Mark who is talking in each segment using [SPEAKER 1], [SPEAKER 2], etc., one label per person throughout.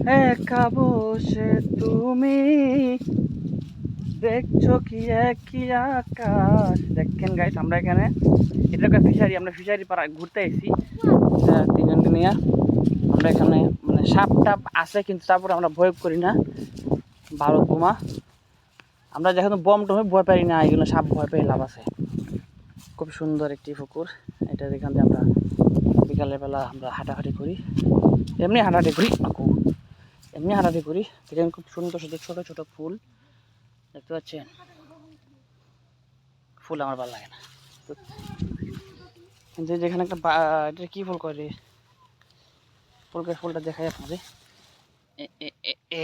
[SPEAKER 1] একা বসে তুমি দেখছো কি একই আকাশ। দেখেন গাইস, আমরা এখানে এটা একটা ফিশারি, আমরা ফিশারি পাড়া ঘুরতে এসেছি তিনজনকে নিয়ে। আমরা এখানে মানে সাপ টাপ আছে, কিন্তু তারপরে আমরা ভয় করি না। ভারত বোমা আমরা যখন বম টমে ভয় পাই না, এগুলো সাপ ভয় পেয়ে লাভ আছে। খুব সুন্দর একটি পুকুর এটা, যেখান থেকে আমরা বিকালের বেলা আমরা হাঁটাহাঁটি করি, এমনি হাঁটাহাঁটি করি এমনি হাঁটাহাঁটি করি। দেখেন খুব সুন্দর সুন্দর ছোটো ছোটো ফুল দেখতে পাচ্ছেন। ফুল আমার ভালো লাগে না, যে যেখানে একটা এটা কী ফুল করে, ফুলটা দেখাই আপনাদের।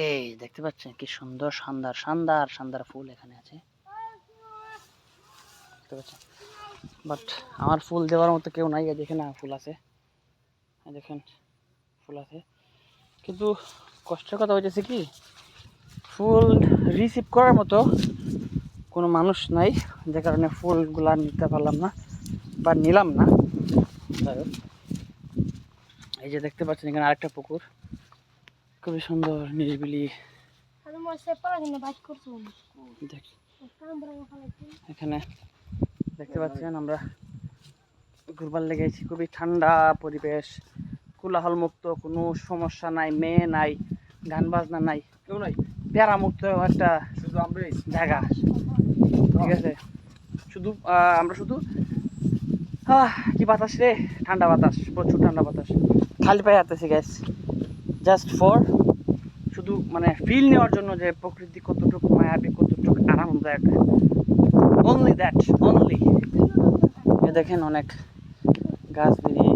[SPEAKER 1] এই দেখতে পাচ্ছেন কি সুন্দর শানদার শানদার শানদার ফুল এখানে আছে, দেখতে পাচ্ছেন। বাট আমার ফুল দেওয়ার মতো কেউ নাই। দেখেন না, ফুল আছে, দেখেন ফুল আছে, কিন্তু কষ্টের কথা হয়েছে কি ফুল রিসিভ করার মতো কোনো মানুষ নাই, যে কারণে ফুলগুলা নিতে পারলাম না বা নিলাম না। এই যে দেখতে পাচ্ছেন এখানে আরেকটা পুকুর, খুবই সুন্দর নিরিবিলি। এখানে দেখতে পাচ্ছেন আমরা ঘুরবার লেগেছি, খুবই ঠান্ডা পরিবেশ, কোলাহল মুক্ত, কোনো সমস্যা নাই, মেয়ে নাই, গান বাজনা নাই, কেউ নাই, প্যারা মুক্ত একটা শুধু আমরা জায়গা। ঠিক আছে, শুধু আমরা শুধু কি বাতাস রে, ঠান্ডা বাতাস, প্রচুর ঠান্ডা বাতাস, খালি পায়ে হাঁটতেছি গ্যাস, জাস্ট ফর শুধু মানে ফিল নেওয়ার জন্য যে প্রকৃতি কতটুকু মায়াবী, কতটুকু আরামদায়ক, অনলি দ্যাট অনলি। দেখেন অনেক গাছ বেরিয়ে